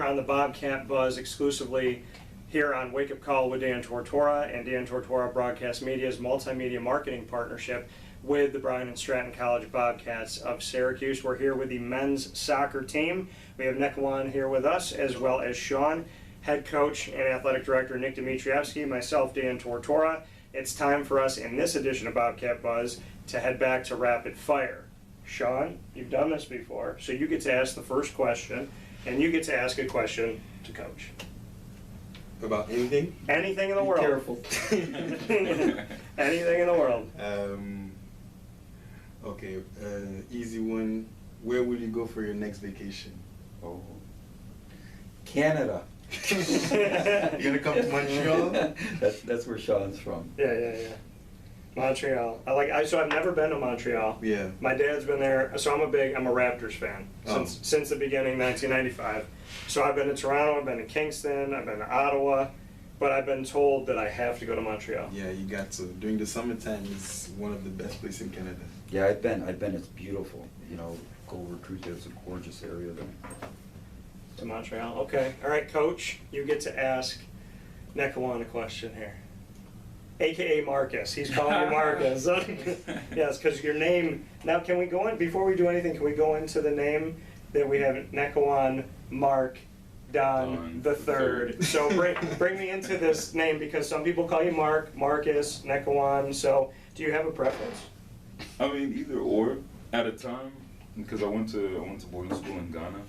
on the Bobcat Buzz exclusively here on Wake Up Call with Dan Tortora and Dan Tortora Broadcast Media's multimedia marketing partnership with the Bryant Stratton College Bobcats of Syracuse. We're here with the men's soccer team. We have GNeh-Kewon here with us, as well as Shawn, head coach and athletic director Nick Dimitrievski, myself, Dan Tortora. It's time for us in this edition of Bobcat Buzz to head back to rapid fire. Shawn, you've done this before, so you get to ask the first question, and you get to ask a question to coach. About anything? Anything in the world. Careful. Anything in the world. Okay, easy one. Where would you go for your next vacation? Oh, Canada. You're gonna come to Montreal? That's where Shawn's from. Yeah. Montreal. So I've never been to Montreal. Yeah. My dad's been there, so I'm a Raptors fan since the beginning, 1995. So I've been to Toronto, I've been to Kingston, I've been to Ottawa, but I've been told that I have to go to Montreal. Yeah, you got to. During the summertime, it's one of the best places in Canada. Yeah, I've been. It's beautiful. You know, go recruit there. It's a gorgeous area there. To Montreal. Okay. All right, Coach, you get to ask GNeh-Kewon a question here. AKA Marcus. He's calling you Marcus. Yes, because your name. Now, can we go in, before we do anything, can we go into the name that we have? GNeh-Kewon Mark Dahn the Third. So bring me into this name, because some people call you Mark, Marcus, GNeh-Kewon. So do you have a preference? I mean, either or. At a time, because I went to boarding school in Ghana.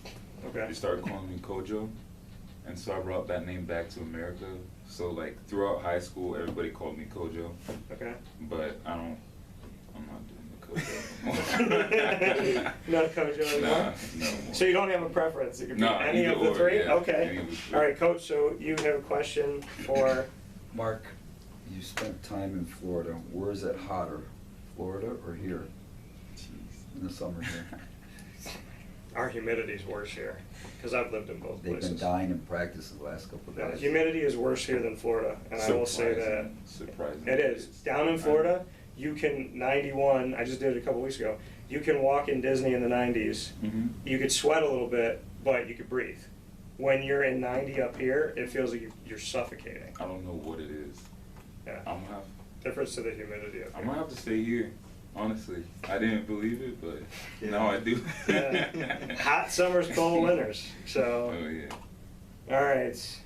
Okay. They started calling me Kojo, and so I brought that name back to America. So like throughout high school, everybody called me Kojo. Okay. But I'm not doing the Kojo anymore. Not Kojo anymore? No. So you don't have a preference? It could be any either of the or, three? Yeah, okay. All right, Coach, so you have a question for... Mark, you spent time in Florida. Where is it hotter, Florida or here? In the summer here. Our humidity's worse here, because I've lived in both places. They've been dying in practice the last couple of No, days. humidity is worse here than Florida, and I will say that. Surprising. It is. Down in Florida, you can, 91, I just did it a couple weeks ago, you can walk in Disney in the 90s, you could sweat a little bit, but you could breathe. When you're in 90 up here, it feels like you're suffocating. I don't know what it is. Yeah. I'm gonna have, Difference to the humidity up I'm here. gonna have to stay here. Honestly, I didn't believe it, but Yeah. now I do. Yeah. Hot summers, cold winters. So, Oh yeah. all right.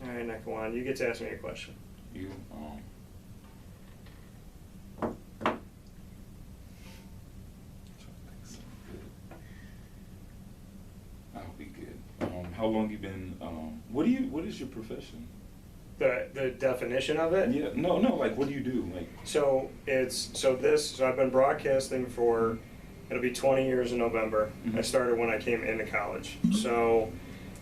All right, GNeh-Kewon, you get to ask me a question. You I'll be good. How long you been? What is your profession? The definition of it? Yeah. No. Like, what do you do? Like. So I've been broadcasting for, it'll be 20 years in November. I started when I came into college. So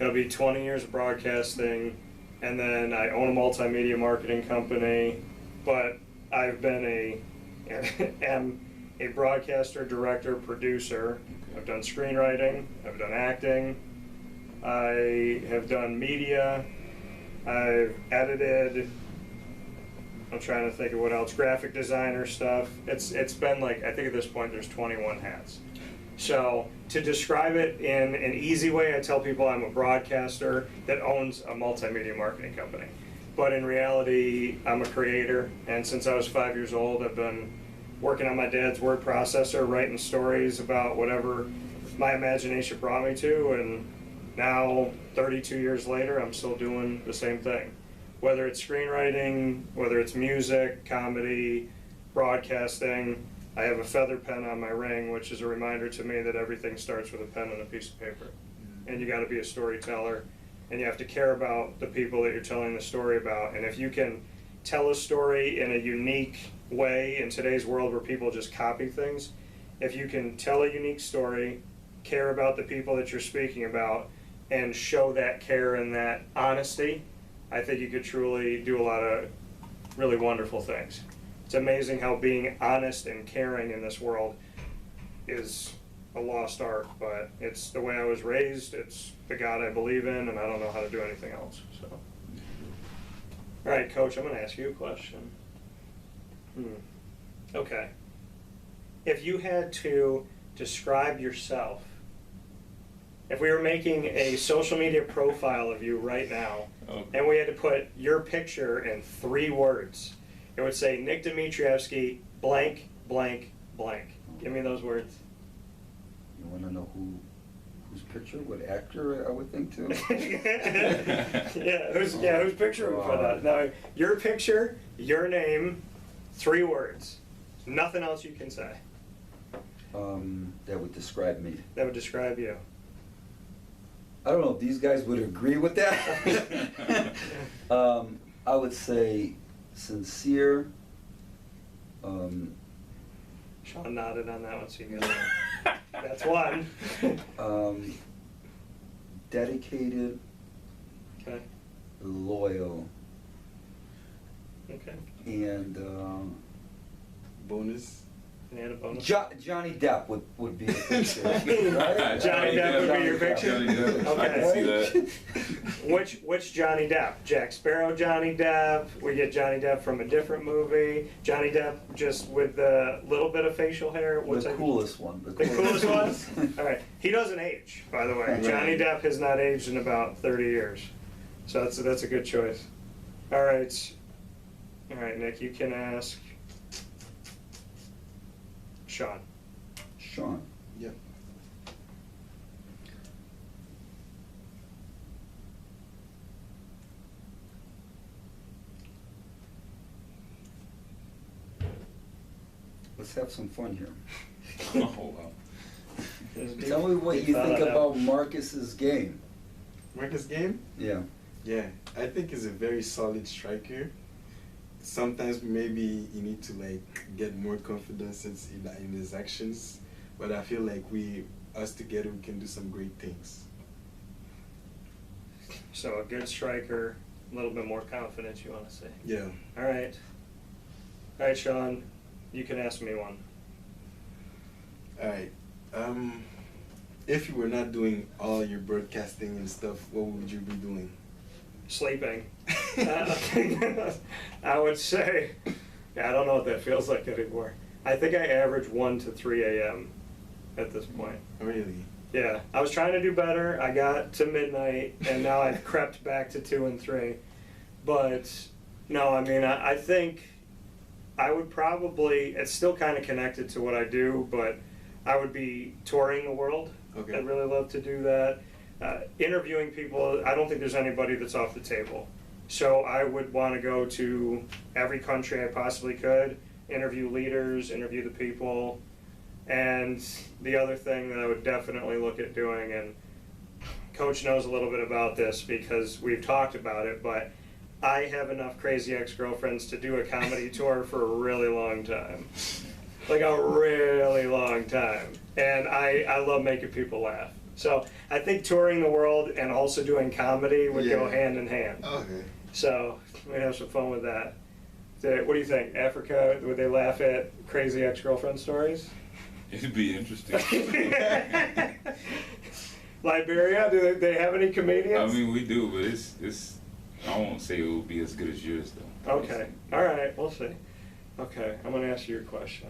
it'll be 20 years of broadcasting, and then I own a multimedia marketing company, but I've been am a broadcaster, director, producer. I've done screenwriting, I've done acting, I have done media, I've edited, I'm trying to think of what else, graphic designer stuff. It's been like, I think at this point there's 21 hats. So to describe it in an easy way, I tell people I'm a broadcaster that owns a multimedia marketing company. But in reality, I'm a creator, and since I was 5 years old, I've been working on my dad's word processor, writing stories about whatever my imagination brought me to, and now, 32 years later, I'm still doing the same thing. Whether it's screenwriting, whether it's music, comedy, broadcasting, I have a feather pen on my ring, which is a reminder to me that everything starts with a pen and a piece of paper. And you gotta be a storyteller, and you have to care about the people that you're telling the story about. And if you can tell a story in a unique way in today's world where people just copy things, if you can tell a unique story, care about the people that you're speaking about, and show that care and that honesty, I think you could truly do a lot of really wonderful things. It's amazing how being honest and caring in this world is a lost art, but it's the way I was raised, it's the God I believe in, and I don't know how to do anything else. So, all right, Coach, I'm going to ask you a question. Okay. If you had to describe yourself if we were making a social media profile of you right now, Okay. and we had to put your picture in 3 words, it would say Nick Dimitrievski, blank, blank, blank. Give me those words. You wanna know whose picture, what actor I would think too? Whose picture would put that? Now, your picture, your name, 3 words. Nothing else you can say. That would describe me. That would describe you. I don't know if these guys would agree with that. I would say sincere. Shawn nodded on that one, so you got it. That's one. Dedicated, Okay. loyal, Okay. and Bonus. Can you add a bonus? Johnny Depp would be the picture, right? Johnny Depp would be your picture? Johnny Depp. I can see that. Which Johnny Depp? Jack Sparrow Johnny Depp? We get Johnny Depp from a different movie? Johnny Depp just with the little bit of facial hair? What's The that? coolest one. The coolest one? All right. He doesn't age, by the way. Right. Johnny Depp has not aged in about 30 years. So that's a good choice. All right. All right, Nick, you can ask Shawn. Shawn. Yep. Let's have some fun here. Oh, wow. Tell me what you think about Marcus's game. Marcus game? Yeah. Yeah, I think he's a very solid striker. Sometimes maybe you need to like get more confidence in his actions, but I feel like us together, we can do some great things. So a good striker, a little bit more confidence, you want to say? Yeah. All right. All right, Shawn, you can ask me one. All right. If you were not doing all your broadcasting and stuff, what would you be doing? Sleeping. I would say, I don't know what that feels like anymore. I think I average 1 to 3 a.m. at this point. Really? Yeah, I was trying to do better. I got to midnight, and now I've crept back to 2 and 3. But no, I mean, I think I would probably, it's still kind of connected to what I do, but I would be touring the world. Okay. I'd really love to do that. Interviewing people, I don't think there's anybody that's off the table. So I would want to go to every country I possibly could, interview leaders, interview the people. And the other thing that I would definitely look at doing, and Coach knows a little bit about this because we've talked about it, but I have enough crazy ex-girlfriends to do a comedy tour for a really long time. Like a really long time. And I love making people laugh. So I think touring the world and also doing comedy would go hand in hand. Okay. So we have some fun with that. What do you think? Africa, would they laugh at crazy ex-girlfriend stories? It'd be interesting. Liberia, do they have any comedians? I mean, we do, but it's. I won't say it will be as good as yours, though. Okay. All right. We'll see. Okay. I'm going to ask you your question.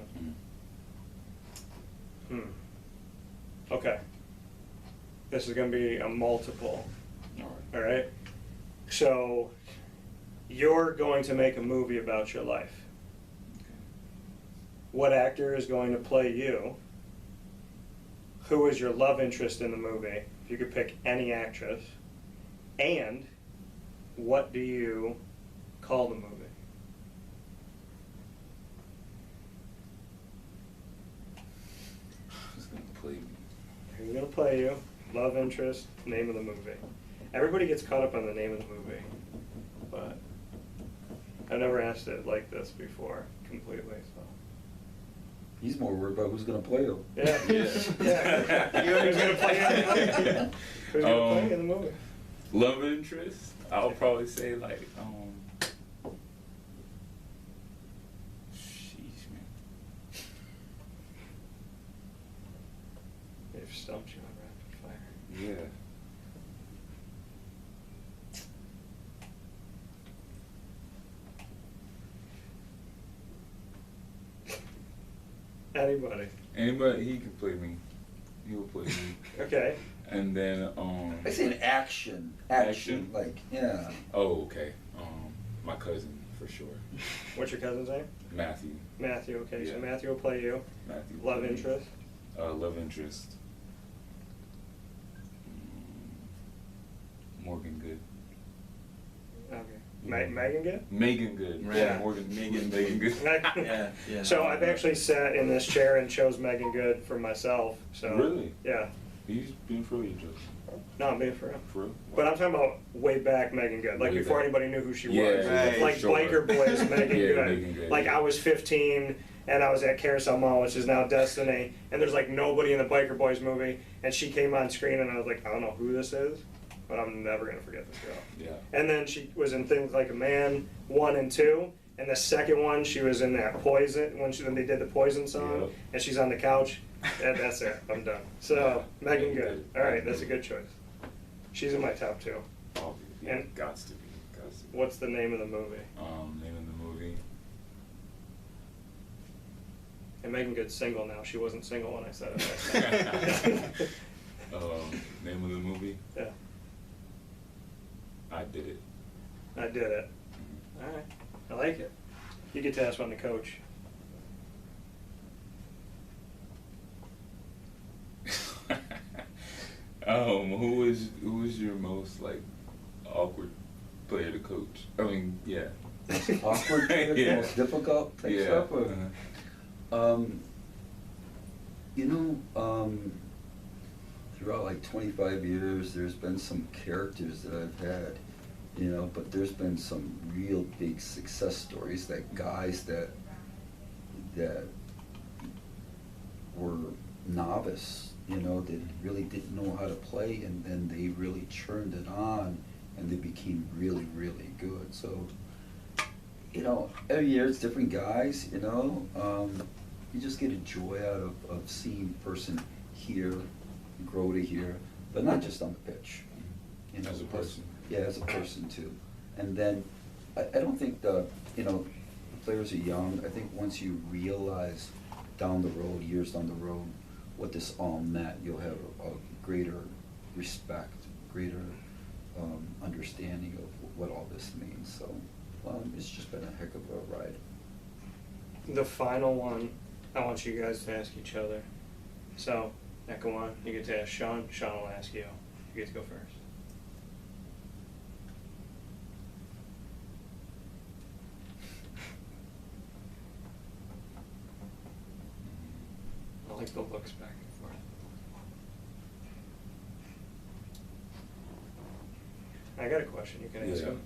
Okay. This is going to be a multiple. All right. All right. So you're going to make a movie about your life. What actor is going to play you? Who is your love interest in the movie? If you could pick any actress. And what do you call the movie? Who's gonna play me? Who's going to play you? Love interest, name of the movie. Everybody gets caught up on the name of the movie, but I've never asked it like this before completely. So. He's more worried about who's gonna play him. Yeah. Yeah. Who's going to play you in the movie? Who's going to play you in the movie? Love interest? I'll probably say like sheesh, man. They've stumped you on rapid fire. Yeah. Anybody. Anybody, he can play me. He will play me. Okay. And then I say an action. Action? Like, yeah. Oh, okay. My cousin for sure. What's your cousin's name? Matthew. Matthew, okay, so Yeah. Matthew will play you. Matthew. Love interest? Love interest. Morgan Good. Okay. Yeah. Megan Good? Megan Good. Right. Yeah. Morgan Megan Good. Yeah, yeah. So I've actually sat in this chair and chose Megan Good for myself, so. Really? Yeah. He's been for you, Joe. No, I'm being for real. For real? But I'm talking about way back Megan Good, like Way before back. anybody knew who she Yeah, was. right, Like sure. Biker Boys, Megan Yeah, Good. Megan Good, Like yeah. I was 15 and I was at Carousel Mall, which is now Destiny, and there's like nobody in the Biker Boys movie, and she came on screen and I was like, I don't know who this is, but I'm never gonna forget this girl. Yeah. And then she was in Things Like a Man 1 and 2, and the second one she was in that Poison, when they did the Poison song, Yep. and she's on the couch, and that's it, I'm done. So, Yeah, Megan Megan Good, Good. alright, that's a good choice. She's in my top 2. Oh, yeah. And- Gots to be. Gots to be. What's the name of the movie? Name of the movie. And Megan Good's single now, she wasn't single when I said it last time. Name of the movie. Yeah, I Did It. I did it. Alright, I like it. You get to ask one to coach. Who is your most like awkward player to coach? I mean, yeah. Awkward, Yeah. most difficult type Yeah. stuff? Or, Uh-huh. you know, throughout like 25 years, there's been some characters that I've had, you know, but there's been some real big success stories that guys that were novice, you know, that really didn't know how to play, and then they really turned it on and they became really, really good. So, you know, every year it's different guys, you know. You just get a joy out of seeing a person here, grow to here, but not just on the pitch. You know, As a person. Yeah, as a person too. And then, I don't think you know, the players are young. I think once you realize down the road, years down the road, what this all meant, you'll have a greater respect, greater understanding of what all this means. So, it's just been a heck of a ride. The final one, I want you guys to ask each other. So, GNeh-Kewon, you get to ask Shawn, Shawn will ask you. You get to go first. I like the looks back and forth. I got a question, you can ask him.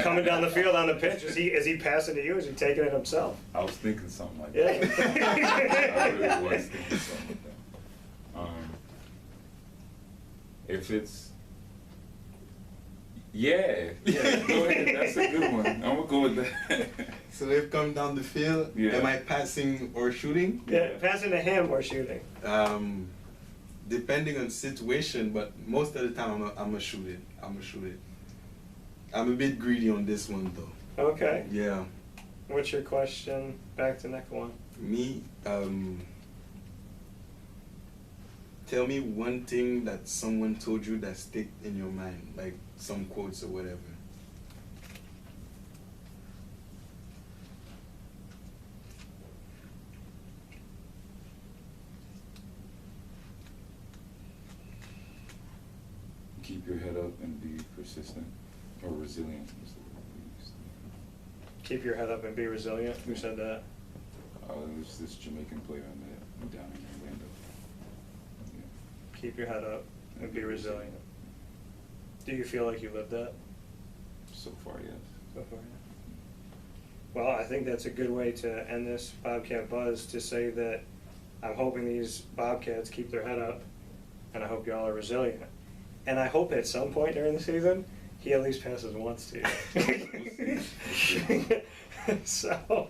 Coming down the field on the pitch, is he passing to you, or is he taking it himself? I was thinking something like Yeah. that. I really was thinking something like that. If it's yeah, go ahead. That's a good one. I'm gonna go with that. So they've come down the field. Yeah. Am I passing or shooting? Yeah, passing to him or shooting. Depending on situation, but most of the time I'm a shoot it. I'm a bit greedy on this one though. Okay. Yeah. What's your question back to GNeh-Kewon? Me, tell me one thing that someone told you that stick in your mind, like some quotes or whatever. Keep your head up and be persistent or resilient is the word we used. Keep your head up and be resilient. Who said that? It was this Jamaican player I met down in Orlando. Yeah. Keep your head up and be resilient. Do you feel like you lived that So far, yes. so far? Well, I think that's a good way to end this Bobcat Buzz, to say that I'm hoping these Bobcats keep their head up, and I hope y'all are resilient. And I hope at some point during the season, he at least passes once to you. So,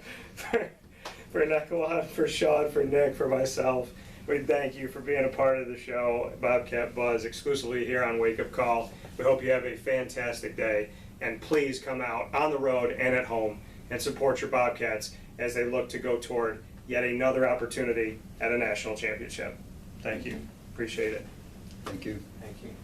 for GNeh-Kewon, for Shawn, for Nick, for myself, we thank you for being a part of the show, Bobcat Buzz, exclusively here on Wake Up Call. We hope you have a fantastic day, and please come out on the road and at home and support your Bobcats as they look to go toward yet another opportunity at a national championship. Thank you. Appreciate it. Thank you. Thank you.